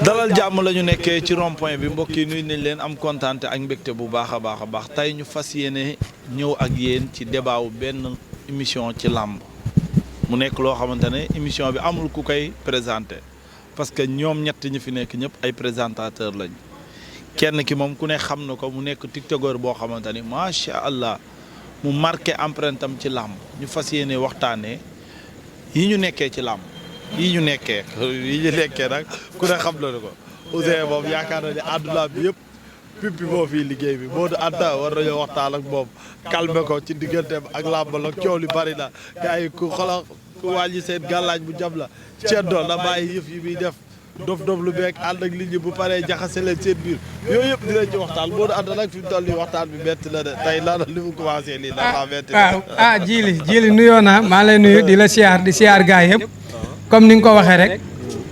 dalal jàmm la ñu nekkee ci rond point bi mbokk yi nuyu nañ leen am kontaan ak mbégte bu baax a baax tey ñu fas yéene ñëw ak yéen ci débat wu benn émission ci làmb mu nekk loo xamante ne émission bi amul ku koy présenté parce que ñoom ñett ñi fi nekk ñëpp ay présentateur lañ kenn ki moom ku ne xam na ko mu nekk tiktokeur boo xamante ni macha allah mu marqué empreinte am ci làmb ñu fas yéene waxtaanee yi ñu nekkee ci làmb. yi ñu nekkee nag ku ne xam na ko Ouzin moom yaakaar na ne àdduna bi yëpp pippi moo fii liggéey bi moo du ànda war nañoo waxtaan ak moom calmer ko ci digganteem ak làmbal ak coow li bari na gars yi ku xola ku wàññi seen gàllaaj bu jam la ceddoo na bàyyi yëf yi muy def dof lu beeg ànd ak nit ñi bu paree jaxase leen seen biir yooyu yëpp dinañ ci waxtaan moo du ànd nag fi mu toll nii waxtaan bi metti na de tey laana li mu commencé lii dafa metti na jili nuyoo naa maa lay nuyu di la siyaar gars yëpp comme ni nga ko waxee rek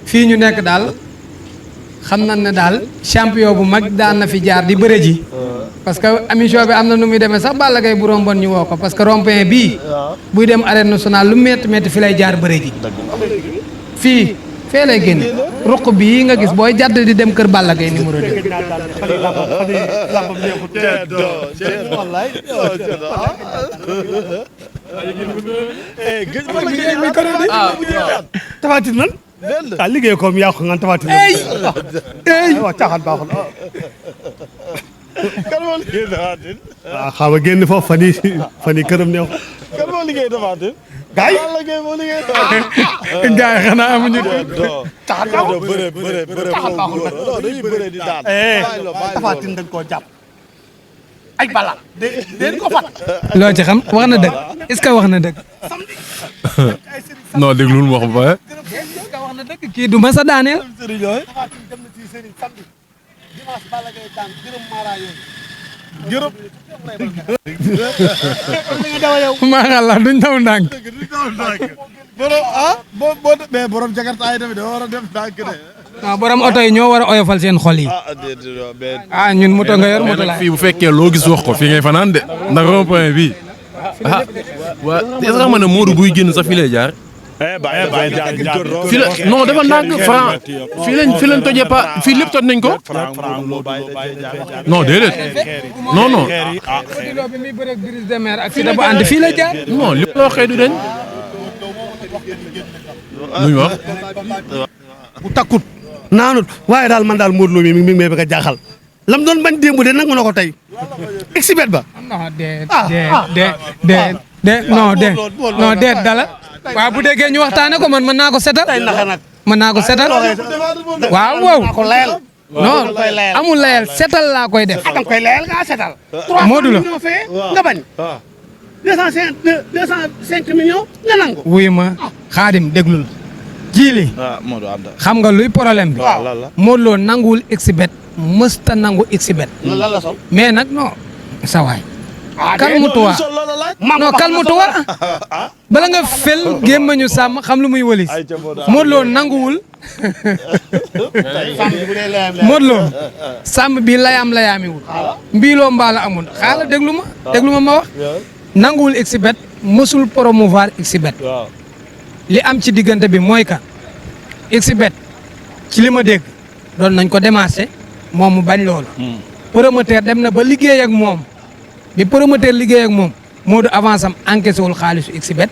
fii ñu nekk daal xam nañ ne daal champion bu mag daan na fi jaar di bëre ji parce que émission bi am na nu muy demee sax Balla Gaye bu romboon ñu woo ko parce que rond-point bii buy dem arène nationale lu métti fi lay jaar bëre ji fii fee lay génn ruq bii nga gis booy jàdd di dem kër Balla Gaye numéro 2 tafatin nan liggéey koom yàqu nga tafatin wa caaxaan baaxul kan moo liggéey tafatin xaw ma génn foofu fan yi këram neex kan moo liggéey tafatin gaay Balla Gaye moo liggéey gaay xanaa amuñu bëre foofu dañuy bëre di daan tafatin dañ koo jàpp ay bala déen ko fat loo ci xam wax na dëgg est-ce que wax na dëgg non déglul mu wax ba est-ce que wax na dëgg kii du ma sa daaneel maa nga la duñ daw ndànk borom jakarta yi tamit dafa war a def ndànk de waaw borom oto yi ñoo war a oyofal seen xol yi ñun moto nga yor moto la fii bu fekkee loo gis wax ko fii ngay fanaan de ndax rond point bi waa est-ce que xam nga ne Modou buy génn sax fii lay jaar fii la non dafa ndànk Franc fii lañ tojee pa fii lépp toj nañ ko non déedéet non bi muy bëre ak Brise de Mer ak Sida bu ànd fii la jaar non li la waxee du deñ luñ wax bu takkut naanut waaye daal man daal Modou Lo mi ngi may bëgg a jaaxal lam doon bañ démb de nag mën na ko tey exhibit ba non deet dala waaw bu déggee ñu waxtaane ko man mën naa ko setal mën naa ko setal waaw non amul layal setal laa koy def danga koy layal nga setal Modou Lo nga bañ 205 millions nga nangu wuyu ma Xaadim déglul jiili xam nga luy problème bi Modou Lo nanguwul exhibit mësta nangu exhibit mais nag non sa waay calme-toi non calme-toi bala nga fel gémmañu sàmm xam lu muy wëlis Modou Lo nanguwul Modou Lo sàmm bi layaamiwul mbiiloo mbaala amul xaala déglu ma wax nanguwul exhibit mësul promouvoir exhibit li am ci diggante bi mooy ka exhibit ci li ma dégg doon nañ ko démarché moom mu bañ loolu promoteur dem na ba liggéey ak moom bi promoteur liggéey ak moom Modou avance am encaissé wul xaalisu exhibit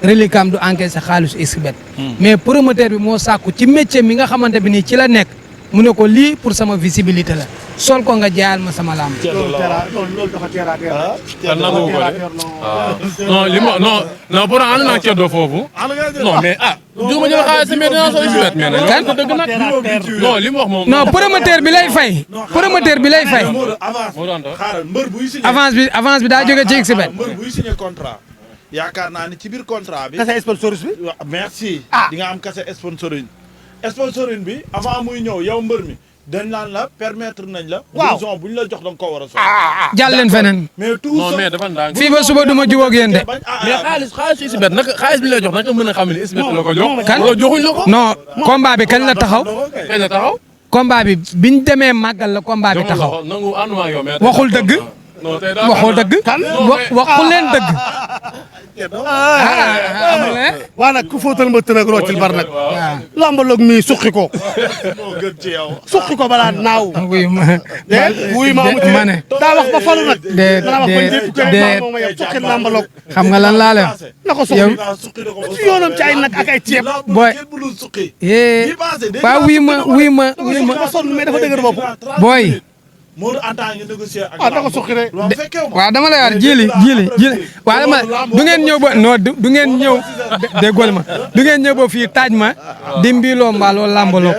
reliquat du encaissé xaalisu exhibit mais promoteur bi moo sàkku ci métier mi nga xamante bi nii ci la nekk mu ne ko lii pour sama visibilité la sol ko nga jaayal ma sama lamb nangu ko de non li ma non pour ànd naa ceddo foofu non mais du ma jël xaalis mais dinaa sol exhibit mais nag ko dëgg nag non li mu wax moom non promoteur bi lay fay avance bi daa jóge ci exhibit mbër buy signé contrat yaakaar naa ni ci biir contrat bi kase sponsorisme bi merci di nga am kase sponsoring bi avant muy ñëw yow mbër mi dañ naan la permettre nañ la raison bu ñu la jox danga ko war a sol jàll leen feneen mais tout non mais dafa ndànk fii ba suba duma jubóog yéen de mais xaalis exhibit naka xaalis bi lay jox naka mën a xam ne exhibit la ko jox kan joxuñ la ko non combat bi kañ la taxaw kañ la taxaw combat bi biñ demee màggal la combat bi taxaw nangu ànduma yow mais waxul dëgg waxul dëgg waxul leen dëgg amul waa nag ku fóotal mbëtt nag roccil bar nag. lambaloog mi suqi ko. moo gën ci yow. suqi ko balaa naaw. wuy ma wuy ma amu ci ma ne. daa wax ba falu nag. déet suqi lambaloog. xam nga lan laa la wax. na ko suqi. ci yoonam ci ay nag ak ay ceeb. booy. waaw wuy ma. dafa sonn mais dafa dëgër bopp. booy. Modou Anta ngi négocier ak. da ko suqi rek. waaw dama lay wax jili waaw dama du ngeen ñëw ba non du ngeen ñëw déggol ma du ngeen ñëw ba fii taaj ma di mbiiloo mbaaloo làmbaloo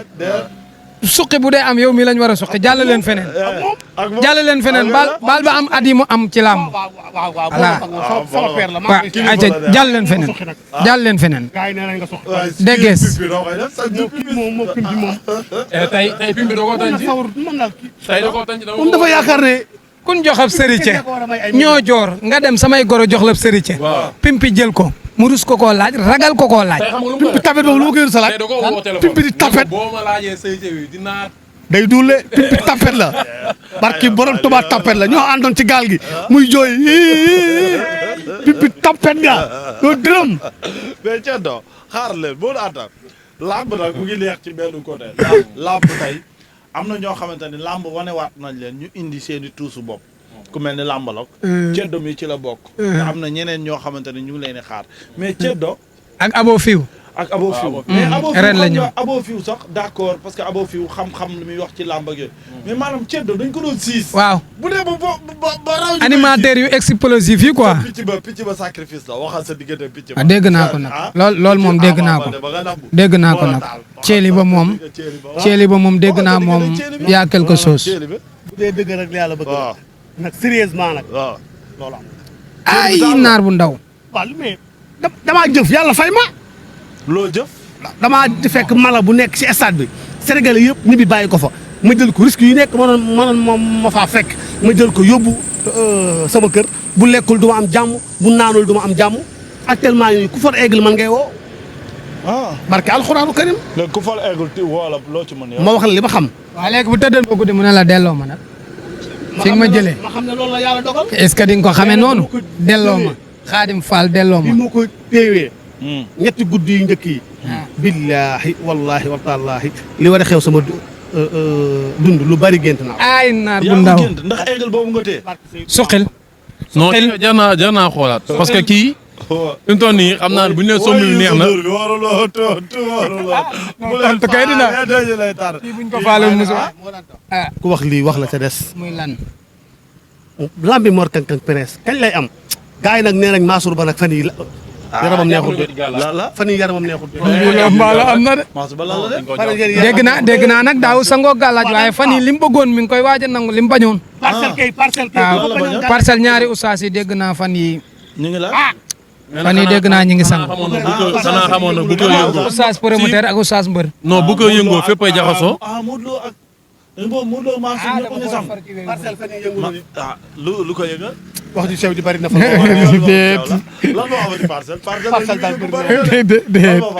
suqi bu dee am yow mi lañ war a suqi jàll leen feneen jàll leen feneen baal ba am at yi mu am ci làmb voilà sama père la waaw ayca jàll leen feneen jàll leen feneen gaay nee nañ nga suqi déggees moom pimpi moom tey pimpi doo ko tànc sawur mën naa tey doo ko tànc moom dafa yaakaar ne kun jox ab sërice ñoo joor nga dem samay goro jox la ab sërice pimpi jël ko mu rus ko koo laaj ragal ko koo laaj pimpi tapet boobu lu ma koy yër sa laaj pimpi di tapet boo ma laajee say wi dinaa day duule pimpi tapet la barki borom Tuubaa tapet la ñoo àndoon ci gaal gi muy jooy pimpi tapet nga doo dërëm mais Ceddo xaar leen Modou Anta làmb nag mu ngi neex ci benn côté làmb tey am na ñoo xamante ni làmb wanewaat nañ leen ñu indi seeni tuusu bopp ku mel ni làmbaloog Ceddo mi ci la bokk te am na ñeneen ñoo xamante ni ñu ngi leen di xaar mais Ceddo ak abo fiw ak abo fiw mais abo fiw ren la ñëw abo fiw sax d'accord parce que abo fiw xam-xam li muy wax ci làmb ak yooyu mais maanaam Ceddo dañ ko doon siis waaw bu dee ba raw animateur yu explosif yi quoi picc ba sacrifice la waxal sa diggante picc ba dégg naa ko nag loolu moom dégg naa ko dégg naa ko nag ceeli ba moom dégg naa moom yaa quelque chose bu dee dëgg rek la yàlla bëgg nag sérieusement nag loolu am ay naar bu ndaw waaw mais damaa jëf yàlla fay ma loo jëf damaa fekk mala bu nekk ci stade bi Sénégalais yëpp ñi bi bàyyi ko fa ma jël ko risque yu nekk mënoon moom ma faa fekk ma jël ko yóbbu sama kër bu lekkul du ma am jàmm bu naanul du ma am jàmm actuellement nii ku for aigle man ngay woo barke alxuraanu karim léegi ku fal eggul wala loo ci mën ma wax la li ma xam waaw léegi bu tëddal ba guddi mu ne la delloo ma nag fi nga ma jëlee ma xam ne loolu la yàlla dogal est-ce que di nga ko xamee noonu delloo ma Xaadim Fall delloo ma bi ma ko téewee ñetti guddi yu njëkk yi billaahi wallaahi wa taalaahi li war a xew sama dund lu bari gént naa ay naar bu ndaw ndax eggal boobu nga tee suqil non jar naa xoolaat parce que kii fi mu toll nii xam naa ne bu ñu nee somb bi neex na tontu kay dina kii buñ ko faale musu ku wax lii wax la ca des muy lan lambi Mor Kang Kang Prince kañ lay am gars yi nag nee nañ Mansour Ba nag fan yi yaramam neexul fan yi yaramam neexul mbaala am na de dégg naa nag daaw sangoo gàllaaj waaye fan yi li mu bëggoon mi ngi koy waaj a nangu li mu bañoon parcelle ñaari ustaas yi dégg naa fan yi ñu ngi la fan yi dégg naa ñu ngi sang xanaa xamoon na bu ko yëngoo ustaas promoteur ak ustaas mbër non bu ko yëngoo fépp ay jaxasoo Modou Lo Mansour ñëpp a ngi sam lu ko yëngal wax ji sew di bari na fa déet lan moo xamante parcelle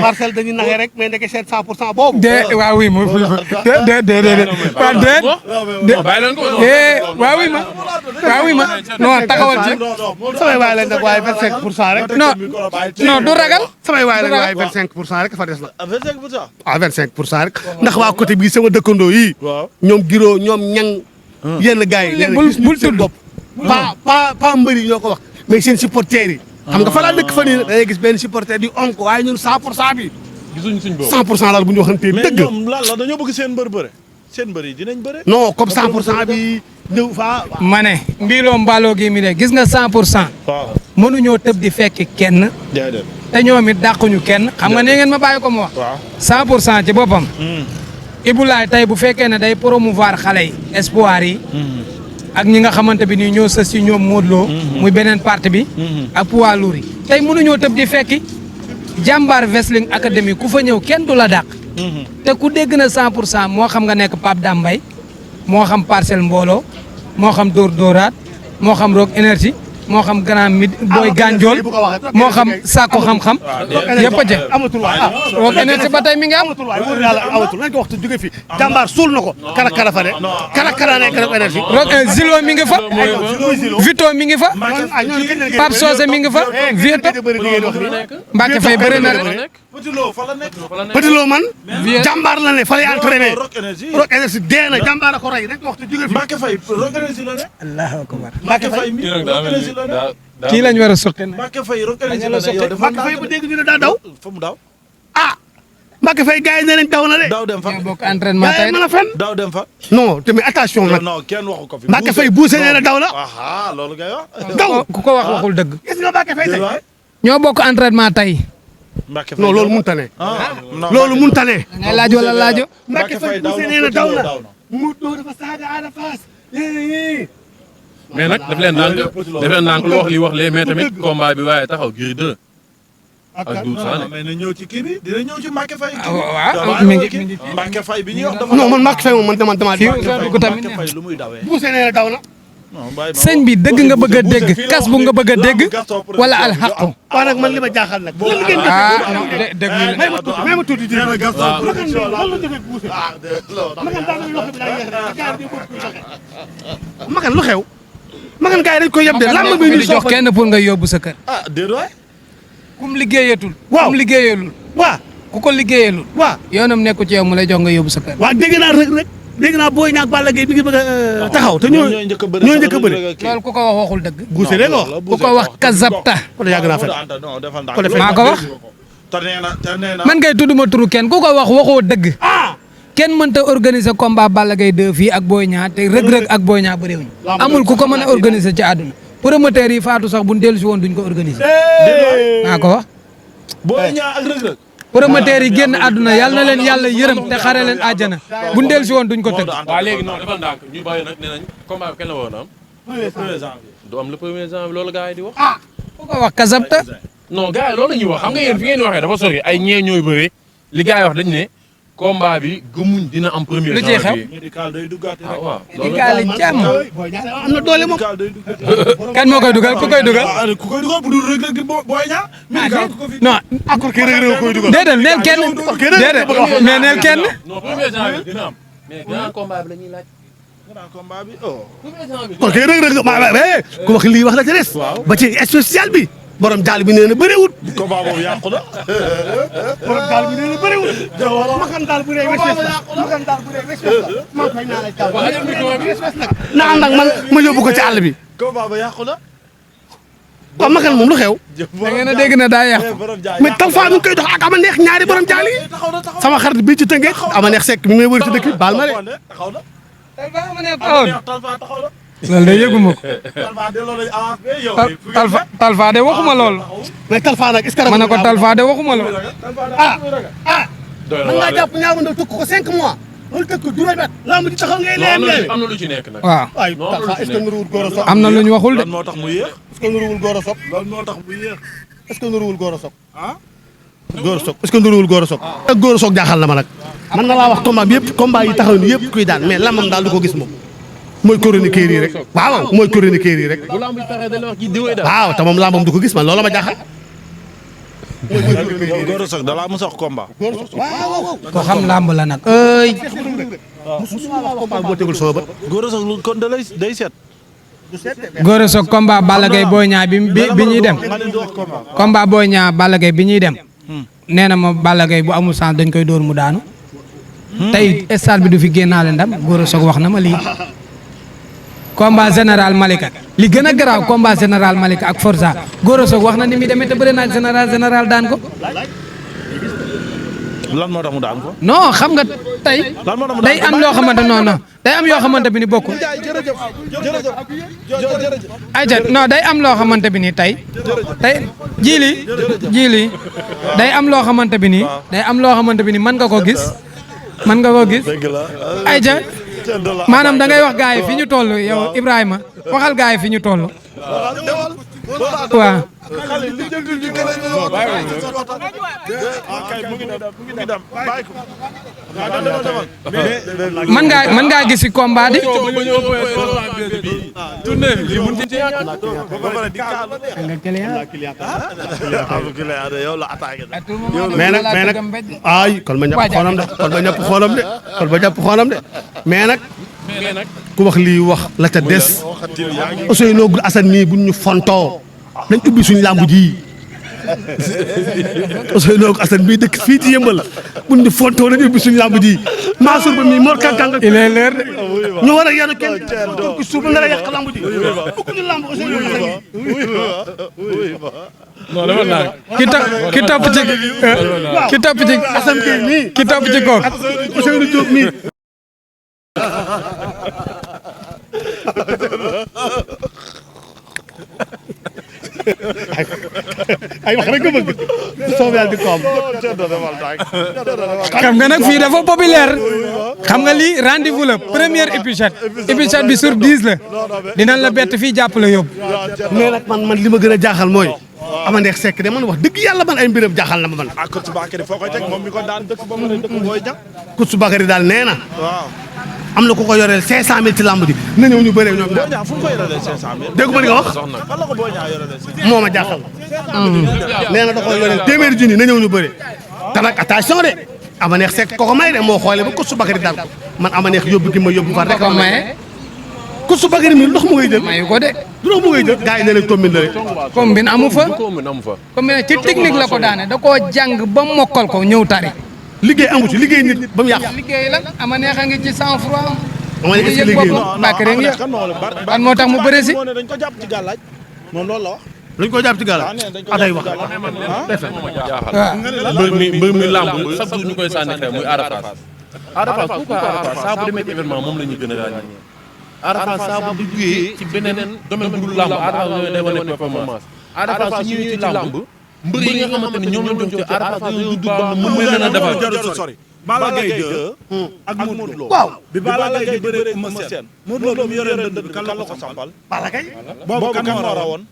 parcelle dañuy naxee rek mais ndeke seet 100% boobu de waaw oui ma déet bàyyi leen ko waaw oui ma non taxawal ci samay waay lañ nag waaye 25% rek non du ragal samay waay lañ waaye 25% rek fa des la 25%. ah 25% rek ndax waa côté bii sama dëkkandoo yi ñoom Giro ñoom ñang yenn gars yi bul tudd bopp pa mbëri ñoo ko wax mais seen supporters yi xam nga fa laa dëkk fan yii da ngay gis benn supporter di onk waaye ñun 100% bi gisuñ suñ boobu 100% daal bu ñu waxantee mais dëgg ñoom lan la dañoo bëgg seen mbër bëre seen mbër yi dinañ bëre. non comme 100% bi ñëw fa ma ne mbiiloo mbaaloo gi mi de gis nga 100% waaw mënuñoo tëb di fekk kenn déedéet. te ñoom it dàquñu kenn xam nga ne ngeen ma bàyyi ko mu wax waaw 100% ci boppam Ibulaay tey bu fekkee ne day promouvoir xale yi espoir yi ak ñi nga xamante bi nii ñoo sës ci ñoom Modou Lo muy beneen parti bi ak poids lourd yi tey mënuñoo tëb di fekki jàmbaar Wrestling Academy ku fa ñëw kenn du la dàq te ku dégg na 100% moo xam nga nekk Pape Dambay moo xam Parcelles Mbooloo moo xam Dóor Dóoraat moo xam Rock Énergie moo xam grand mid booy gànjool moo xam saako xam-xam yëpp a jë amatul waay Rock Énergie ba tey mi ngi am amatul waay wóor yàlla amatul nañ ko waxtu jóge fi jàmbaar suul na ko kara fa de kara nekk Rock Énergie Rock Zilo mi ngi fa Vito mi ngi fa Pape Socé mi ngi fa Vito Mbacke Faye bëri na Petit Lo fa la nekk. Petit Lo man jàmbaar la ne fa lay entraîné Rock Énergie. Rock Énergie dee na jàmbaar a ko rey nañ ko waxtu jóge fi Mbacke Faye Rock Énergie la nekk. Allahu akbar Mbacke Faye mi Rock Énergie la nekk. kii lañ war a soqe na Mbacke Faye Rock Énergie la nekk yow dafa Mbacke Faye bu dégg ñu ne daa daw fa mu daw. ah Mbacke Faye gars yi ne nañ daw na de daw dem fa. ñoo bokk entraînement gars tey yi mën a fen daw dem fa. non tamit attention nag non kenn waxu ko fi. Mbacke Faye buuse nee na daw la aha loolu ngay wax. daw ku ko wax waxul dëgg gis nga Mbacke Faye tey ñoo bokk entraînement tey Mbacke Faye non loolu mënut a ne non loolu mënut a ne ngay laaj wala laajo Mbacke Faye buuse nee na daw na mu doo dafa saaga Ada Fass mais nag daf leen ndànk lu wax li wax lee mais tamit combat bi waaye taxaw Gris 2 ak Doudou Sané. mais na ñëw ci kii bi dina ñëw ci Mbacke Faye. waaw mi ngi Mbacke Faye bi ñuy wax dafa. non man Mbacke Faye moom man damaa fii dugg tamit Mbacke Faye lu muy dawee. buuse nee na daw na non bàyyi ma sëñ bi dëgg nga bëgg a dégg kas bu nga bëgg a dégg wala alxaqu waaw nag man li ma jaaxal nag lan ngeen ah non dégg may ma tuuti di nee na Gaston lan la jógee buuse magan daa doon wax bi daa yeex rek gars yi di bëgg joxe magan lu xew magan gars yi dañ koy yeb de lamb bi ñu di jox kenn pour nga yóbbu sa kër ah déedéet waay. kum liggéeyatul waaw kum liggéeyalul waa ku ko liggéeyalul waa yoonam nekku ci yow mu lay jox nga yóbbu sa kër waa dégg naa rek dégg naa Boy Niang ak Balla Gaye bi ngi bëgg a taxaw te ñoo njëkk a bëri ñoo njëkk a bëri loolu ku ko wax waxul dëgg buuse de nga wax ku ko wax kazabta kon yàgg naa fen maa ko wax te nee na man ngay tudduma turu kenn ku ko wax waxoo dëgg kenn mënta organiser combat Balla Gaye 2 fii ak Boy Niang te rëg-rëg ak Boy Niang bëriwuñ amul ku ko mën a organiser ci àdduna promoteur yi faatu sax buñ dellu si woon duñ ko organiser maa ko wax Boy Niang ak Reug Reug promoteur yi génn àdduna yàlla na leen yàlla yërëm te xare leen àjjana buñ dellu si woon duñ ko tëgg waaw léegi non dafa ndànk ñu bàyyi nag nee nañ combat bi kenn la woon am. du am le premier janvier loolu gars yi di wax. ku ko wax kasabta non gars yi loolu la ñuy wax xam nga yéen fi ngeen waxee dafa sori ay ñee ñooy bëre li gars yi wax dañ ne combat bi gëmuñ dina am premier lu ciy xew médical day duggaate ah waaw digaale jàmm am na doole moom médical day duggaate kan moo koy dugal ku koy dugal ku koy dugal bu dul Reug Reug di Boy Niang médical ku ko fi non accord kii Reug Reug koy dugal déedéet neel kenn déedéet mais neel kenn non premier janvier dina am mais grand combat bi la ñuy laaj. grand combat bi oh premier janvier. ok Reug Reug ku wax lii wax la ca des ba ci spécial bi borom daal bi nee na bëriwul combat boobu yàqu na borom daal bi nee na bëriwul makan daal bu rëy makan daal bu rëy maa koy naa lay taal na ànd ak man ma yóbbu ko ci àll bi combat ba yàqu na waaw makan moom lu xew da ngeen a dégg na daa yàqu mais Talfa mi ngi koy dox ak ama neex ñaari borom jaal yi sama xarit bii ci tëngeej ama neex sekk mi ngi may wër ci dëkk bi baal ma de taxaw na loolu taxaw na de yëguma ko Talfa delloo nañ avance bi yow Talfa de waxuma lool mais Talfa nag est-ce que ma ne ko Talfa de waxuma lool man ngaa jàpp ñaar ndaw tëkk ko 5 mois wala tëkk ko juróomi at lamb ji taxaw ngay leem leem am na lu ci nekk nag. waaw waay Talfa est-ce que nuruwul góor a sopp am na lu ñu waxul de lan moo tax mu yéex est-ce que nuruwul góor a sopp lan moo tax mu yéex est-ce que nuruwul góor a sopp ah góor a sopp est-ce que nuruwul góor a sopp ak góor a sopp jaaxal na ma nag man na laa wax combat bi yëpp combat yi taxaw ni yëpp kuy daan mais lamam daal du ko gis moom mooy chroniqueur yi rek waaw mooy chroniqueur yi rek bu lamb ji taxee dañ la wax kii diwee daal. waaw te moom lambam du ko gis man loolu ma jaaxal Gora Sock da laa mos a wax combat ko xam làmb la nag ëy combat boo tegul sama bët Gora Sock lu kon da lay day seet Gora Sock combat Balla Gaye Boy Niang bi ñuy dem nga leen di wax combat combat Boy Niang Balla Gaye bi ñuy dem nee na ma Balla Gaye bu amul chance dañ koy dóor mu daanu tey stade bi du fi génnaale ndam Gora Sock wax na ma lii combat général Malika li gën a garaaw combat général Malika ak Forza Gora Sock wax na ni mi demee te bëri naag général daan ko lan moo tax mu daan ko non xam nga tey lan moo tax mu day am loo xamante non non day am yoo xamante bi ni bokkul jërëjëf jërëjëf ayca non day am loo xamante bi ni tey jiili day am loo xamante bi ni day am loo xamante bi ni mën nga ko gis dëgg la ayca maanaam da ngay wax gars yi fi ñu toll yow Ibrahima waxal gars yi fi ñu toll waaw. xale li jël di gën a mën ngaa gis si combat bi. mais nag ay kon ma ñàpp xoolam de kon ma ñàpp xoolam de mais nag ku wax lii wax la ca des Ousseynou Assane mii buñ ñu fontoo nañ ubbi suñu làmb ji Ousseynou Assane mii dëkk fii ci yëmbal buñ ñu fontoo nañ ubbi suñu làmb ji Mansour Ba mii Mor Kankang il est l'heure de. ñu war a yanu kenn toog suuf nga la yàq làmb ji bëgguñu làmb Ousseynou Assane non dama naan. ki topp ci Assane Gueye mii ki topp ci kooku. Ousseynou Diop mii ay wax rek nga bëgg soob yàlla di ko am xam nga nag fii dafa populaire xam nga lii rendez-vous la première épisode bi sur 10 la dinañ la bett fii jàpp la yóbbu. mais nag man li ma gën a jaaxal mooy ama neex sekk de man wax dëgg yàlla man ay mbiram jaaxal na ma man. ah Koutou Bakary foo koy teg moom mi ko daan dëkk ba mu ne dëkk booy ñàkk. Koutou Bakary daal nee na waaw. am na ku ko yoreel 500000 ci lamb ji na ñëw ñu bëree ñoom Boy Niang fu mu ko yorelee 500000. dégg nga li nga wax fan la ko Boy Niang yorelee 500000. moo ma jaaxal. nee na da ko yoreel téeméeri junni na ñëw ñu bëree te nag attention de ama neex sekk ko ko may de moo xoolee ba Koutou Bakary daal ko man ama neex yóbbu gi ma yóbbu fa rek ko maye. Koutou Bakary mi ndox mu ngay jël mayu ko de. du ndox mu ngay jël gars yi nee nañ tombine la rek combine amu fa. combine amu fa. combine ci technique la ko daane da koo jàng ba mokkal ko ñëw tari. liggéey amu ci liggéey nit ba mu yàqu liggéey la ama neex a ngi ci sang froid. ama neex est-ce que liggéey na Bakary ngi yëg ban moo tax mu bëre si. dañ ko jàpp ci gàllaaj moom loolu la wax. dañ ko jàpp ci gàlla atay wax mbër mi làmb chaque jour ñu koy sànni xew muy Ada Fass. Ada Fass pourquoi Ada Fass saa bu demee ci événement moom la ñuy gën a ràññee. Ada Fass saa bu duggee ci beneen domaine bu dul làmb Ada Fass day wane performance. Ada Fass su ñëwee ci làmb mbër yi nga xamante ni ñoom lañ jox ci Ada Fass dañoo judd ba mën leen a defal. Balla Gaye 2 ak Modou Lo. waaw bi Balla Gaye bëree Eumeu Sène. Modou Lo mi yore ndënd bi kan la ko sampal. Balla Gaye boobu kan moo rawoon.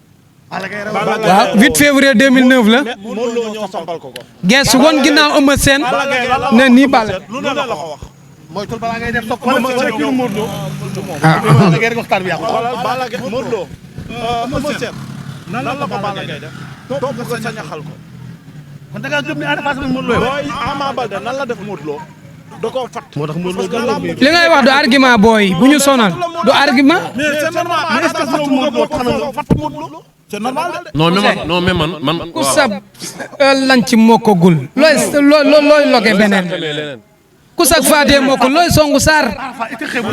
waaw 8 février 2009 la. Modou Lo ñoo sampal ko ko. gees woon ginnaaw Eumeu Sène ne nii Balla. lu ne la ko wax. mooy tul balaa ngay def soog Eumeu Sène ñëw Modou Lo. Balla Gaye rek waxtaan bi yàqu xoolal Balla Gaye Modou Lo. Eumeu Sène nan la ko Balla Gaye def. topp ko sañaxal ko. kon da ngaa gëm ne Ada Fass lañ Modou Lo booy Ama Baldé nan la def Modou Lo. da koo fat. moo tax Modou Lo li ngay wax du argument booy bu ñu sonal du argument. mais c'est normal mais est-ce que fat Modou Lo tax na fat Modou Lo. c'est normal de. non mais man. ku sab lanc mokkagul looy loge beneen ku sag faatee mokk looy songu Sarr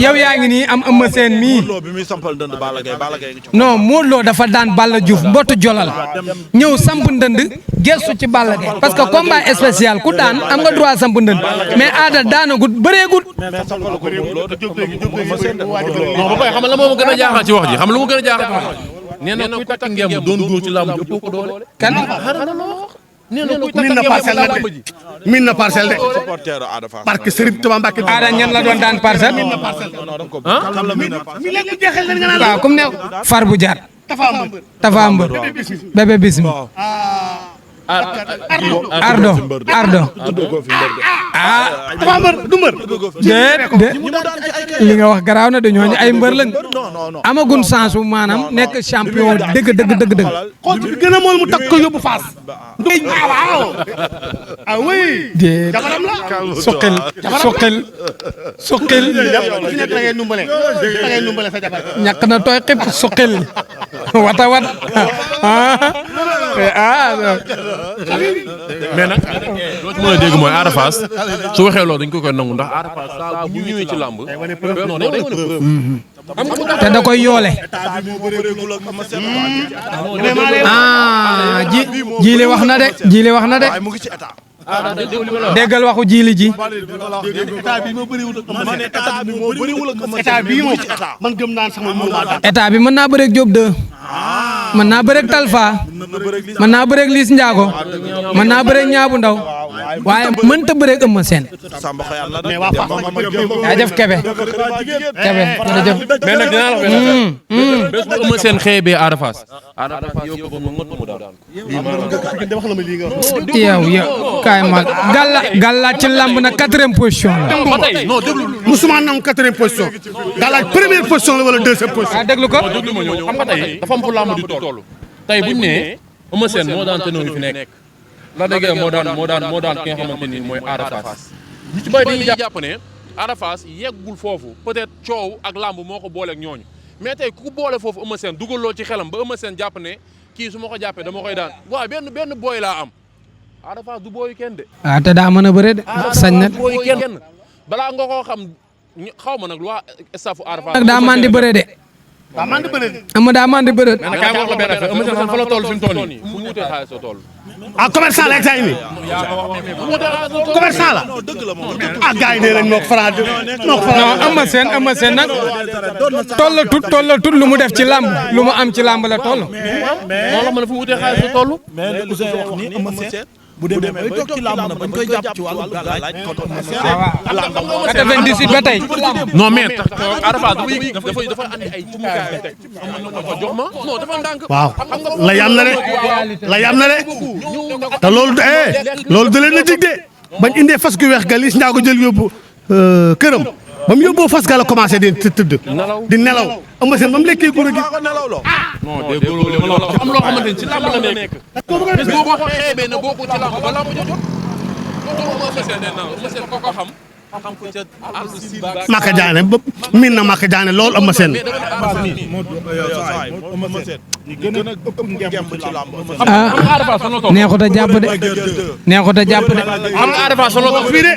yow yaa ngi nii am Eumeu Sène mii. Modou Lo bi muy sampal ndënd Balla Gaye ngi ci. non Modou Lo dafa daan Balla Diouf mbottu jolal ñëw samp ndënd gestu ci Balla Gaye parce que combat spécial ku daan am nga droit samp ndënd mais Ada daanagut bëreegut. mais sampal ko Modou Lo te Eumeu Sène de Modou Lo. non ba pare xam nga la moo ma gën a jaaxal ci wax ji xam nga lu ma gën a jaaxal ci wax ji. nee na kuy takk ngemb doon góor ci làmb ji ëppoo ko doole. kan nee na kuy takk min na ngemb parcelle làmb nag ji. de min na parcelle de supporter Ada Fass. parce que Serigne Touba Mbacké Ada ñan la doon daan parcelle. non da ko kan la muy na mi léegi jeexal na nga naan waaw comme ne far bu jaar Tafa Mbër bébé bismi Ardo ah Tafa Mbër du mbër de li nga wax garaaw na de ñooñu ay mbër lañ amagun chance bu maanaam nekk champion dëgg. xool bi gën a mool mu takk ko yóbbu Fass waaw ah oui de jabaram la suqil ku ci nekk da ngay numbale sa jabar ñàkk na tooy xib suqil wata wat mais nag loo ci mën a dégg mooy Ada Fass su waxee loolu dañ ko koy nangu ndax Ada Fass saa bu ñëwee ci làmb. non day wane preuve. te da koy yoole jiili wax na de mu ngi ci état. déggal waxu jiili ji état bi moo bëriwul ak ma ne état bi moo bëriwul ak Eumeu Sène. état bii moom ci état. man gëm naan sax man mënu maa daan état bi mën naa bëreeg Diop 2 mën naa bëreeg Talfa mën naa bëreeg Liss Ndiago mën naa bëreeg Ñaabu Ndaw waaye mënta bëreeg Eumeu Sène. Samba Xoyaan la mais waa Fass yaa jëf Kebe. Kebe jërëjëf. mais nag dinaa la wax bés bu Eumeu Sène xeebee Ada Fass yow ko mu ngott mu daal wax na ma lii nga wax. yow kaay ma gàllaaj ci lamb na 4e position la. ba tey non déglu musuma nangu 4e position. galaaj première position la wala 2e position. ah déglu ko. déglu ma ñëw xam nga tey dafa am fu lamb di toll tey buñu nee Eumeu Sène moo daan tenoo yi fi nekk la dëgg moo daan ki nga xamante ni mooy Ada Fass ñu ci bëri dañuy jàpp ne Ada Fass yeggul foofu peut-être coow ak lamb moo ko booleeg ñooñu mais tey ku boole foofu Eumeu Sène dugal loo ci xelam ba Eumeu Sène jàpp ne kii su ma ko jàppee dama koy daan waaw benn booy laa am Ada Fass du booyu kenn de. ah te daa mën a bëre de. sañ na booyu kenn balaa nga koo xam xaw ma nag lu waa staffu Ada Fass. nag daa mën di bëre de. daa mën di bëre. daa mën di bëre. mais nag kaay wax la benn affaire Eumeu Sène fa la toll fi mu toll nii fu mu wutee xaalis soo toll. ah commerçant la egg nii. commerçant la. ah gars yi nee nañ moo ko faral di. non Eumeu Sène nag tollatul lu mu def ci lamb lu mu am ci lamb la toll. moo la mën a fu mu wutee xaalis soo toll. mais li Ousseyn wax ni Eumeu Sène bu demee bay toog ci làmb na bañ koy jàpp ci wàllu gàllaaj kon Eumeu Sène 98 ba tey. non mais tax Ada Fass dafa andi ay cumukaay teg dafa jox ma non dafa ndànk. waaw la yam na de la yam na de te loolu da leen a dig de bañ indee fas gu weex ga Liss Ndiago jël yóbbu këram ba mu yóbboo fas ga la commencé di tëdd di nelaw Eumeu Sène ba mu lekkee guro gi. non dégg nga li ma la wax am loo xamante ni ci làmb la nekk. bés boo ko xeebee ne boo ko ci làmb ba làmb jot. Eumeu Sène ko xam ko ca àll si baax. Maka Diané ba miin na Maka Diané lool Eumeu Sène. neexut a jàpp de. neexut a jàpp de. xam nga Ada Fass solo fii de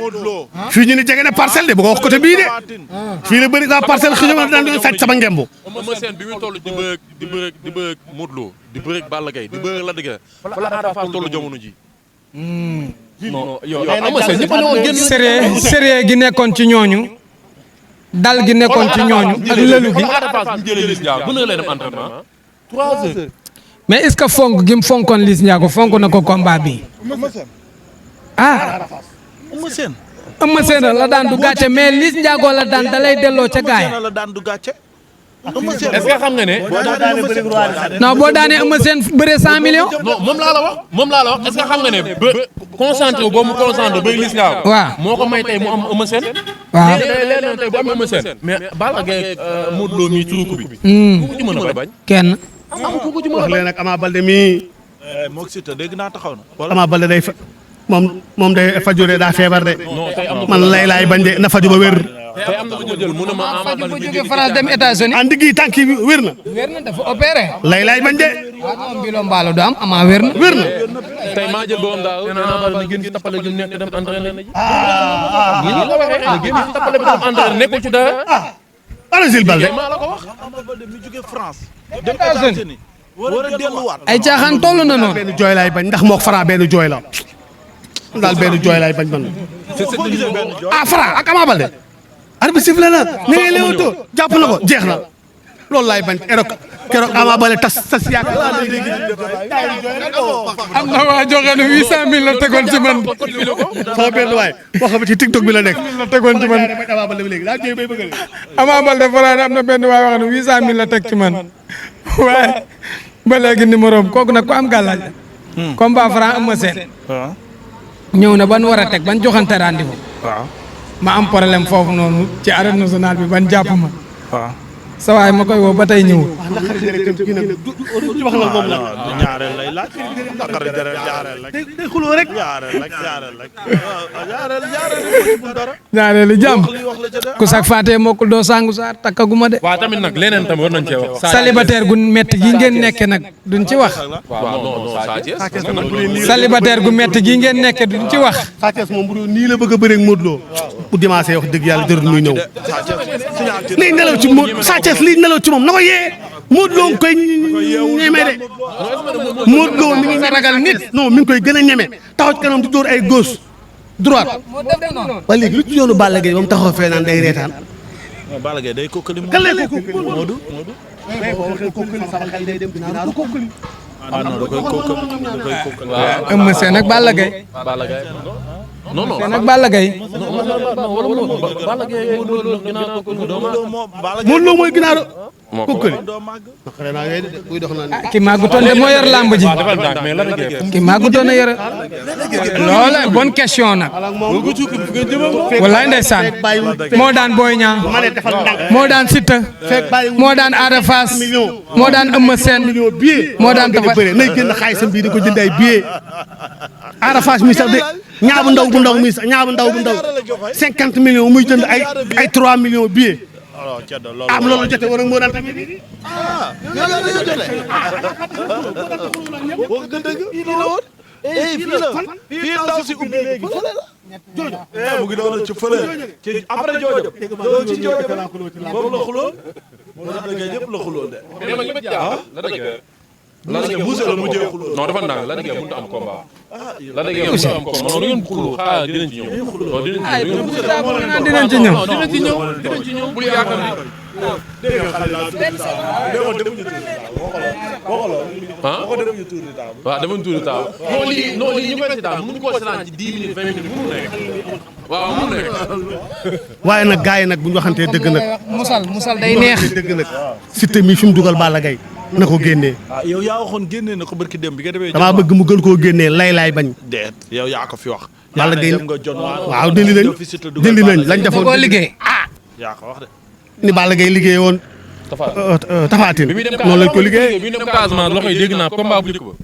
fii ñu ni jege na parcelle de bu ko wax côté bii de fii la bëri daa parcelle xëy na daan doon sàcc sama ngembo. Eumeu Sène bi muy toll di bëgg Modou Lo di bëgg Balla Gaye di bëgg Lac de Guiers fa la Ada Fass toll jamono ji. non yow Eumeu Sène ñëpp a ñëwoon génn. sérieux gi nekkoon ci ñooñu. dal gi nekkoon ci ñooñu. ak lëlu gi. Ada Fass bu jëlee Liss Ndiago mën na leen dem entraînement 3 heures. mais est-ce que fonk gi mu fonkoon Liss Ndiago fonk na ko combat bi. ah. Eumeu Sène la daan du gàcce mais Liss Ndiago la daan da lay delloo ca gaay. est-ce que xam nga ne. non boo daanee Eumeu Sène bëree 100 millions. non moom laa la wax est-ce que xam nga ne ba concentré wu boobu mu concentré ba Liss Ndiago. waaw moo ko may tey mu am Eumeu Sène. waaw léegi day leer na tey bu am Eumeu Sène. mais Balla Gaye Modou Lo mii turuku bi. ku ko ci mën a bañ. kenn. ku ko ci mën a wax bañ. leen nag Ama Baldé mii. moog Siteu dégg naa taxaw na. Ama Baldé day fa moom day faju de daa feebar de. non tey am na man lay laay bañ de na faju ba wér. tey am na ko jël mu ne ma Ama bu Baldé jógee France dem États-Unis. andi gi tànk yi wér na. wér na dafa opéré. lay laay bañ de. waaw moom bi loo mbaalo du am Ama wér na. wér na. tey maa jël boom daaw nee naa Baldé ni gën ci tappale gi nekk dem entraîné na ji. nii la waxee na gën ci tappale bi dem entraîné nekkul ci dara. ana Jules Baldé. maa la ko wax. Ama Baldé mi jóge France. dem États-Unis war a delluwaat. ay caaxaan toll na noonu. benn jooy laay bañ ndax mook Franc benn jooy la. daal benn jooy laay bañ man. ah Franc ak Ama Baldé. arbitre sifflé na ñu ngi léewatoo jàpp na ko jeex na loolu laay bañ keroog Ama Baldé tas yaakaar. am na waa joxe ne 800000 la tegoon ci man. sama benn waay boo xam ne ci TikTok bi la nekk. la tegoon ci man. Ama Baldé bi léegi daa jooy bay bëgg a. Ama Baldé Franc am na benn waay wax ne 800000 la teg ci man waaye ba léegi numéro am kooku nag ku am gàllaaj. combat Franc Eumeu Sène. waaw. ñëw na ban war a teg ban joxante rendez-vous. waaw. ma am problème foofu noonu ci arène nationale bi ban jàpp ma. waaw. sa waay ma koy woo ba tey ñëwul. wax na moom la. ñaareel lay laaj. naqari dara ñaareel rek. day xuloo rek. ñaareel rek. ñaareelu jàmm wax la ca dara. ku sax faatee mokkul doo sangu saar takkaguma de. waaw tamit nag leneen tamit war nañ cee wax. célibataire gu metti gi ngeen nekke nag duñ ci wax. waaw non célibataire gu metti gi ngeen nekke duñ ci wax. Sa Thiès moom bu doon nii la bëgg a bëreeg Modou Lo bu dimanche wax dëgg yàlla jërë muy ñëw. liy nelaw ci Modou Sa Thiès liy nelaw ci moom na ko yee Modou Lo koy ñeme de. Modou Lo mi ngi ragal nit non mi ngi koy gën a ñeme taxaw ci kanam di dóor ay gauche droite. ba léegi lu ci yoonu Balla Gaye ba mu taxaw fee naan day reetaan. Balla Gaye day kokkali moom. kan lay ko Modou. ah non da koy kokkali. Eumeu Sène ak Balla Gaye. Balla Gaye non non te nag Balla Gaye Balla Gaye Modou Lo mooy ginaar moo ko këri doo màgg. xëy na ngay buy dox naa ki màggutoon de moo yor làmb ji defal ndànk mais la rek ki màggutoon a yor loola bonne question nag wallaay ndeysaan moo daan Boy Niang ma ne defal ndànk moo daan Siteu fekk bàyyi moo daan Ada Fass moo daan Eumeu Sène million billet moo daan dafa bëre nay génn xaalisam bii di ko jënd ay billet Ada Fass mi sax de ñaabu ndaw bu ndaw mi sax ñaabu ndaw bu ndaw 50 millions muy jënd ay 3 millions billet alors Ceddo loolu. am loolu jote war ak moo daan tamit yow yaa ngi jotee. wax nga dëgg fii la woon. fii la fii ndaw si ubbi léegi fële la. mu ngi doon ci fële. ci après joojo. loolu ci joojo boobu la xuloon. moo tax dëgg ñëpp la xuloon de. mais nag li ma jaaxal la dëgg la dëgg buuse la mujjee xuloon. non dafa ndànk la dëgg mënut a am combat la dëgg mënut a am combat non da ngeen xuloo xaaral dinañ ci ñëw non dinañ ci ñëw dinañ ci ñëw dinañ ci ñëw bul yaakaar ni ah waaw dama tuuri taaw non lii ñu koy seetaan mënuñu koo seetaan ci 10 minutes 20 minutes mënu nekk waaw mënu nekk waaye nag gars yi nag bu ñu waxantee dëgg nag musal day neex dëgg nag Siteu mi fi mu dugal Balla Gaye na ko génnee yow yaa waxoon génnee na ko barki dem bi nga demee. damaa bëgg mu gën koo génnee lay bañ deet yow yaa ko fi wax. Balla Gaye dem nga jot waaw dindi nañ lañ defoon koo liggéey yaa ko wax de. ni Balla Gaye liggéey woon Tafatin bi muy dem noonu lañ ko liggéey bi muy dem Casamance loxo yi dégg naa combat bu njëkk ba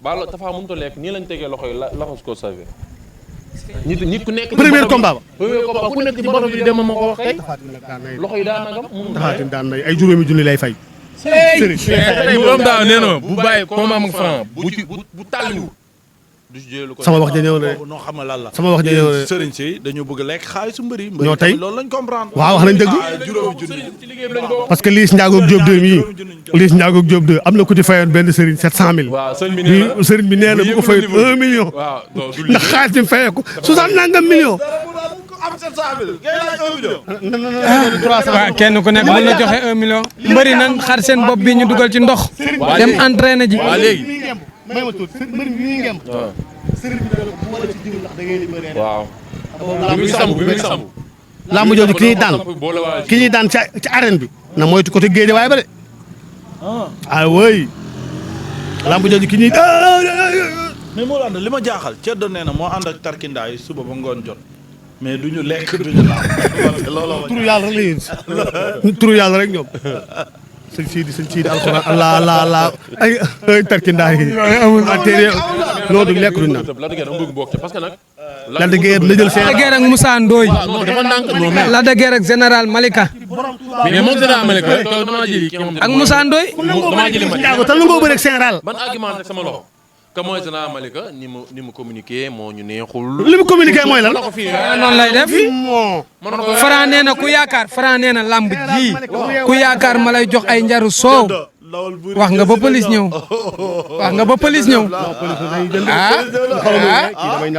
Balla Tafa mënut a lekk nii lañ tegee loxo yi laxas ko savé nit ku nekk premier combat ba premier combat ku nekk ci borom bi dem ma ko wax tey loxo yi daa nagam Tafatin daan nay ay juróomi junni lay fay tey borom daaw nee na bu bàyyi combat ak Franc bu tàlliwu du jël ko sama wax ja ñëw na de noo xam ne lan la. sama wax ja ñëw na de sëriñ si dañoo bëgg lekk xaalisu mbëri. ñoo tey loolu lañ comprendre. waaw wax nañ dëgg juróomi junni. ci liggéey bi lañ bokk parce que Liss Ndiago ak Diop 2 mii Liss Ndiago ak Diop 2 am na ku ci fayoon benn sëriñ 700000. waaw sëriñ bi nee na bu ko fayoon 1 million. waaw ndax xaalis bi mu fayee ko 60 nangam million. am 700000. ngay laaj 1 million. waaw kenn ku nekk mën na joxe 1 million mbëri nan xar seen bopp bi ñu dugal ci ndox dem entraîné ji waaw léegi may ma tuut mbër mi ngi ngem sëriñ bi dana bu wala ci diw ndax da ngay libéré waaw bi muy sambu lamb jooju ki ñuy daan ci arène bi na moytu côté géej waaye ba de ah oui lamb jooju ki ñuy mais moo ànd li ma jaaxal Ceddo nee na moo ànd ak tarkindaa yi suba ba ngoon jot mais duñu lekk duñu laal looloo ma turu yàlla rek la yéen turu yàlla rek ñoom sëñ Sidi alxuraan allah ay tarkindaa yi téere loolu du lekk duñu naan la dëgg dama bëgg bokk ci parce que nag Lac de Guiers na jël seen Lac de Guiers ak Moussa Ndoye non dafa ndànk non mais Lac de Guiers ak général Malika mais moom général Malika damaa jëli ki nga xam ne ak Moussa Ndoye damaa jëli ma Ndiago te lu ngoo bëre ak général ban argument rek sama loxo que mooy général Malika ni mu communiqué moo ñu neexul li mu communiqué mooy lan ko fii noonu lay def Franc nee na ku lamb ji ku yaakaar ma lay jox ay njaru soow wax nga ba police ñëw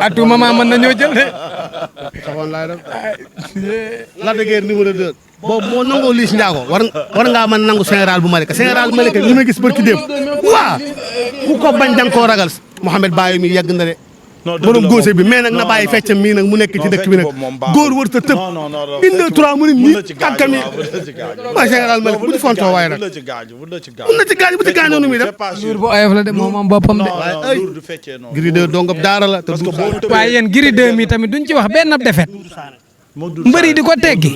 à tout moment mën nañoo jël de. Lac de Guiers numéro 2 boobu moo nangoo Liss Ndiago war ngaa mën nangu général bu Malika général bu Malika li ma gis barki démb waaw ku ko bañ danga koo ragal Mouhamed Baye mi yegg na de borom góose bi mais nag na bàyyi feccam mii nag mu nekk ci dëkk bi nag góor wër ta tëb inde 3 mu ne nii tànkam yi waa général Malika bu ci fontoo waaye nag mun na ci gaañ bu ci gaañoo nu muy def jour bu oyof la de moom boppam de. Gris 2 dongab daara la te waaye yéen Gris 2 mi tamit duñ ci wax benn defet mbëri di ko teggi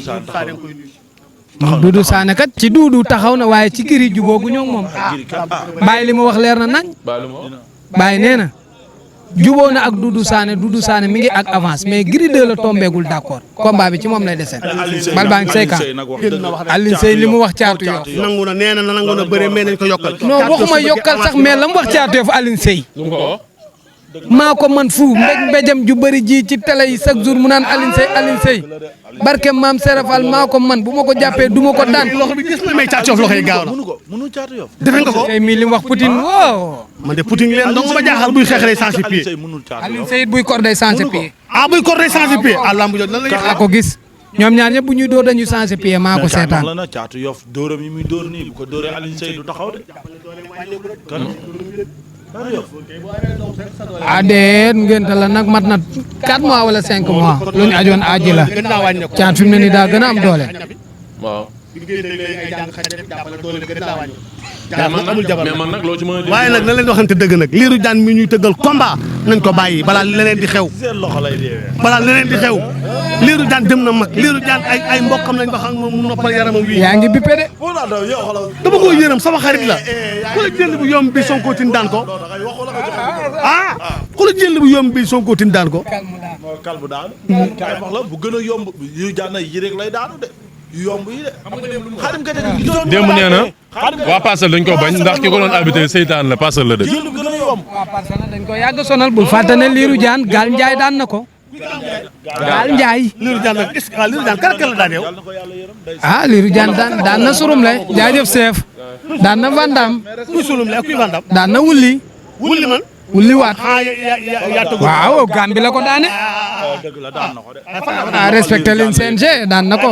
Doudou Sané kat ci Doudou taxaw na waaye ci Gris jubóogu ñoo moom bàyyi li mu wax leer na nañ bàyyi nee na jubóo na ak Doudou Sané mi ngi ak avance mais Gris 2 la tombeegul d'accord combat bi ci moom lay deseen bal baa ngi sayka Alioune Seye li mu wax caatu Yoff nangu na nee na nangu na bëre mais nañ ko yokkal non waxuma yokkal sax mais la mu wax caatu Yoff Alioune Seye maa ko man fu mbéjam ju bëri ji ci télé yi chaque jour mu naan Alioune Seye barke maam Serafal maa ko man bu ma ko jàppee du ma ko daan. loxo bi gis na may Caatu Yoff loxo yi gaaw na mënu Caatu Yoff defe nga ko tey mii li mu wax Poutine woo. man de Poutine leen dong ma jaaxal buy xeex day sens pied Alioune Seye buy kor day sens pied. ah buy kor day sens pied ah lamb jooju lan la maa ko gis ñoom ñaar ñëpp bu ñuy dóor dañuy sens pied maa ko seetaan. la na Caatu Yoff dóoram yi muy dóor nii bu ko dóoree Alioune Seye du taxaw de kan déet ngénte la nag mat na 4 mois wala 5 mois lu ñu ajoon aji la caat fi mu ne nii daa gën a am doole. waaw. mais man nag loo ci mën a. waaye nag na leen waxante dëgg nag liiru jaan mi ñuy tëggal combat nañ ko bàyyi balaa leneen di xew. seen loxo lay deewee. balaa leneen di xew liiru jaan dem na mag liiru jaan ay mbokkam lañ wax ak moom mu noppal yaramam wi. yaa ngi bippe de. dama ko yërëm sama xarit la ku la jël bu yomb bi Sonko tin daan ko ku la jël bu yomb bi Sonko tin daan ko. kalbu daanu. kaay wax la bu gën a yomb yu jaan yi rek lay daanu de. yomb yi de. xaarim ka démb nee na waa Parcelles dañ ko bañ ndax ki ko doon arbitré seytaan la Parcelles la dëkk. jël bu gën a yomb. waa Parcelles dañ ko yàgg sonal bul fàtte ne Lirou Diane Gaal Ndiaye daan na ko. Gaal Ndiaye. liiru jaan nag est-ce que liiru jaan kan la daan yow. Lirou Diane daan na surum le jaajëf chef daan na Vandam kuy sulum la kuy vandam. daan na wulli wulli man. wulli waat yaa tëggoon. waaw Gambie la ko daane. dëgg la daan na ko de. respecté leen CNG daan na ko.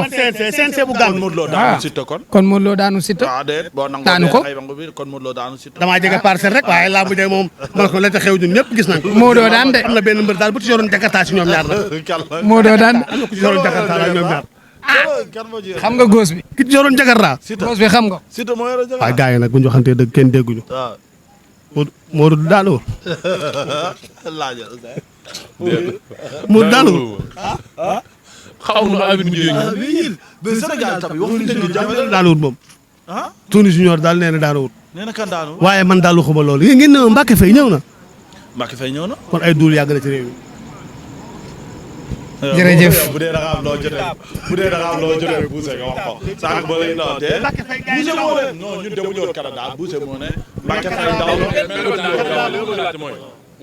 CNG bu gaaw. kon Modou Lo daanu Siteu kon. kon Modou Lo daanu Siteu. boo nangoo daanu ko ay bangu bi kon Modou Lo daanu Siteu. damaa jege Parcelles rek waaye laa bu dee moom man ko la ca xew ñun ñëpp gis nañ ko. Modou daan de. am na benn mbër daal bu ci yoroon Jakarta si ñoom ñaar la. Modou daan am na ku ci yoroon Jakarta la ñoom ñaar. xam nga góos bi. ki ci yoroon Jakarta. góos bi xam nga. Siteu moo yore waaye gars yi nag bu ñu waxantee dëgg kenn dégguñu. waaw. Modou daanoo. laajal. Modou daanoo. xaw ma arbitre bi mais Sénégal tamit wax fi dëgg jafe daanoo moom. ah. Tony Junior daal nee na daanoo. nee na kan daanu. waaye man daal waxuma loolu yéen ngeen ne ma Mbacke Faye ñëw na. Mbacke Faye ñëw na. kon ay duul yàgg na ci réew mi. jërëjëf. bu dee da nga am loo jotee bu dee da nga am loo jotee buuse nga wax ko sànq ba lay noo dee buuse moo ne non ñun demuñu woon Canada buuse moo ne Mbacke Faye daw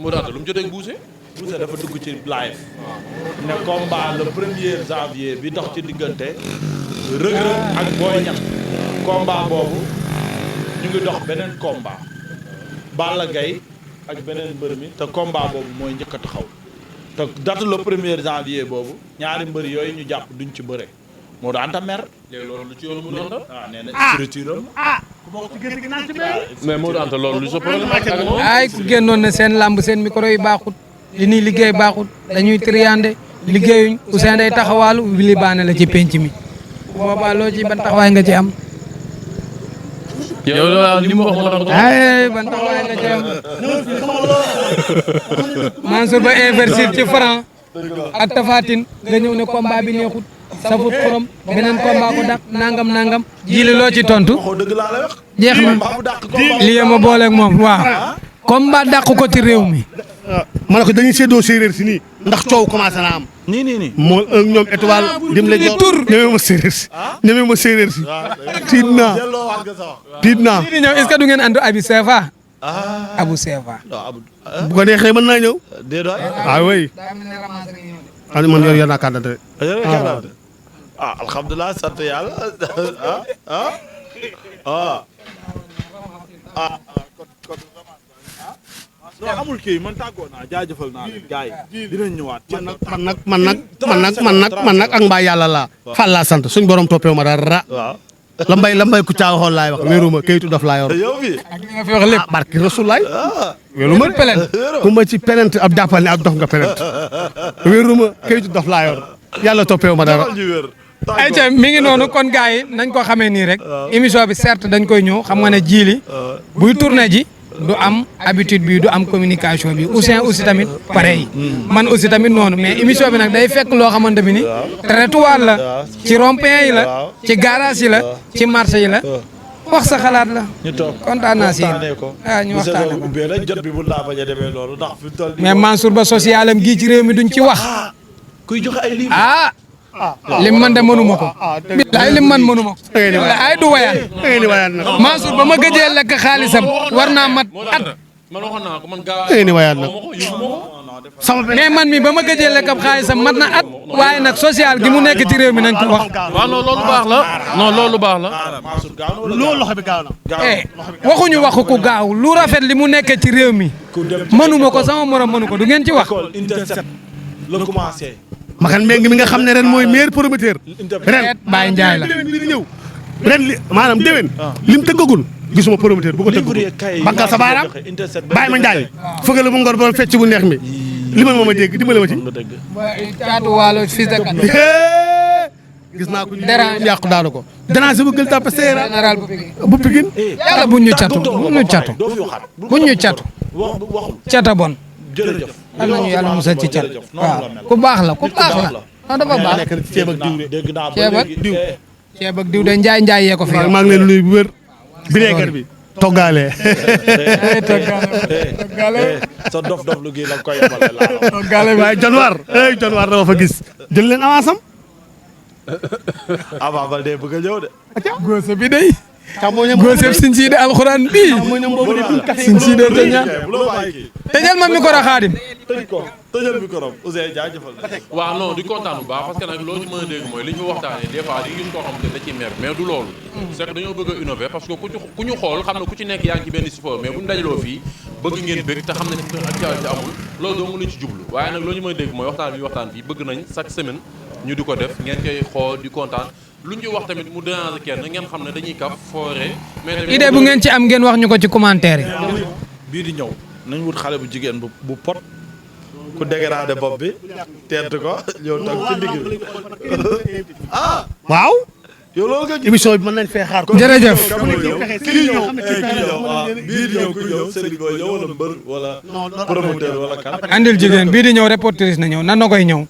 mu daata lu mu jotee buuse. buuse dafa dugg ci live ne combat le 1er janvier bi dox ci diggante Reug Reug ak Boy Niang combat boobu ñu ngi dox beneen combat Balla Gaye ak beneen mbër mi te combat boobu mooy njëkk a taxaw te date le 1er janvier boobu ñaari mbër yooyu ñu jàpp duñ ci bëre moo daan ta mer. léegi loolu lu ci yoon mu doon nee na structure mais Modou Anta loolu lu sa problème ak moom. ay ku génnoon ne seen lamb seen micro yi baaxut li ñuy liggéey baaxut dañuy triandé liggéeyuñ Ousseyn day taxawaalu Wili Baane la ci penc mi boobaa loo ci ban taxawaay nga ci am. yow daal li mu wax moo tax. ay ban taxawaay nga ci am. Mansour ba investir ci franc ak Tafatine nga ñëw ne combat bi neexut safut xorom beneen combat ko dàq nangam jiili loo ci tontu. waxoo dëgg laa lay wax. jeex na lii ma booleeg moom waaw. combat dàq ko ci réew mi. ma ne ko dañuy séddoo séeréer si nii ndax coow commencé na am. nii. moo ñoom étoile dim la jox ñeme ma séeréer si. ñeme ma séeréer si. tiit naa tiit naa. di ñëw est-ce que du ngeen andu Abi Sefa. Abu Sefa. bu ko neexee mën naa ñëw. déedéet. ah oui. ah man yor naa kàdda de. alhamdulilah sant yàlla non amul kii man tàggoo naa jaajëfal naa leen gars yi dinañ ñëwaat. man nag ak mbaa yàlla laa. Fall laa sant suñ borom toppeewu ma dara. waaw. la mbay ku caa waxoon laay wax wéeruma kayitu daf laa yor. yow bi ak li nga fi wax lépp. barki rasulaay. wéeruma pelen. ku ma ci penent ab jàppal ne ab dof nga penent. wéeruma kayitu daf laa yor. yàlla toppeewu ma dara. ayca mi ngi noonu kon gars yi nañ ko xamee nii rek. émission bi certes dañ koy ñëw xam nga ne jiili buy tourné ji. du am habitude bi du am communication bi Ousseyn aussi tamit pareil man aussi tamit noonu mais émission bi nag day fekk loo xamante bi ni trottoir la ci rond-point yi la ci garage yi la ci marché yi la wax sa xalaat la. ñu toog kontaan naa si ko ñu waxtaanee ko jot bi bu laa bañ a demee loolu ndax fi toll mais Mansour Ba social am gii ci réew mi duñ ci wax. kuy joxe ay livre lim man de mënuma ko. bilaay lim man mënuma ko. ay du wayaan. Mansour ba ma gëjee lekk xaalisam war naa mat at. man waxoon naa ko man gaaw ni wayaat nag sama mais man mi ba ma gëjee lekk ab xaalisam mat na at. waaye nag social gi mu nekk ci réew mi nañ ko wax. waaw non loolu baax la non loolu baax la. loolu loxo bi gaaw na. waxuñu waxu ku gaaw lu rafet li mu nekkee ci réew mi. mënuma ko sama morom mënu ko du ngeen ci wax. la commencé. Makan Mbengue mi nga xam ne ren mooy meilleur promoteur. ren Baye Ndiaye la bi di ñëw ren li maanaam déwén lim tëggagul gisuma promoteur bu ko tëggagul bankal sa baaraam bàyyi ma njaay fëgale mu ngor ba fecc bu neex mi li ma moom a dégg dimbale ma ci caatu waalo fils de Kane. gis naa ko Dérange. yàqu daanu ko dérange bu gël tàppe seera général bu Pikine. bu Pikine yàlla buñ ñu catu buñ ñu catu buñ ñu catu cata bon. jërëjëf am nañu yàlla musal ci cat waaw ku baax la ku baax la non dafa baax nekk ci ceeb ak diw dégg naa ceeb ba ak léegi ceeb ak diw de njaay njaay yee ko fi maa ngi leen nuyu bu wér bineegar bi toggaale sa dof lu gi la koy yemale laa toggaale waaye januar dama fa gis jël leen avance am Ama Baldé bëgg a ñëw de góose bi day càmmoñam góose sin sii de alxuraan bii càmmoñam boobu de buñ kase sin sii de te ñaan bu la bàyyi kii tëjal ma micro Xaadim tëj ko tëjal micro Ousseyn jaajëfal waaw non di kontaan bu baax parce que nag loo ci mën a dégg mooy li ñu waxtaanee des fois di gis koo xam te da ciy mer mais du loolu c'est que dañoo bëgg a innover parce que ku ñu xool xam ne ku ci nekk yaa ngi ci benn sport mais bu ñu dajaloo fii bëgg ngeen bëgg te xam ne actualité amul loolu doo nga lañ ci jublu waaye nag loo ñu mën a dégg mooy waxtaan bi waxtaan fii bëgg nañ chaque semaine ñu di ko def ngeen koy xool di kontaan lu ñu wax tamit mu déranger kenn ngeen xam ne dañuy kaf foore mais tamit idée bu ngeen ci am ngeen wax ñu ko ci commentaire yi bii di ñëw nañ wut xale bu jigéen bu pot ku dégradé bopp bi teent ko ñëw toog ci digg bi waaw yow loolu nga gis émission bi mën nañ fee xaar ko jërëjëf kii ñëw bii di ñëw ku ñëw Serigne Boy ñëw wala mbër wala promoteur wala kan andil jigéen bii di ñëw reportrice na ñëw nan na koy ñëw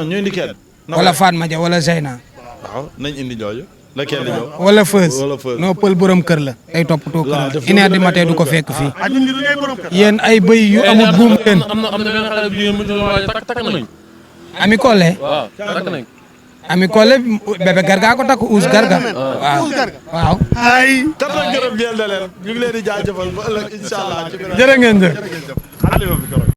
ñu indi kenn wala Fatma Dia wala Zeyna waaw nañ indi ñooñu la kenn di ñëw wala Feuz Wala Feuz. non pël borom kër la day toppatoo kër Waaw, la def une heure du matin du ko fekk fii yéen ay bëy yu amul buum leen am na benn xale bu jigéen mu ci waaye takk nañ ami Collé waaw takk nañ ami Collé bébé garga ko takk uus garga waaw waaw ay kat ak gërëm ñeel na leen ñu ngi leen di jaajëfal ba ëllëg incha allah ci jërë ngeen jëf beneen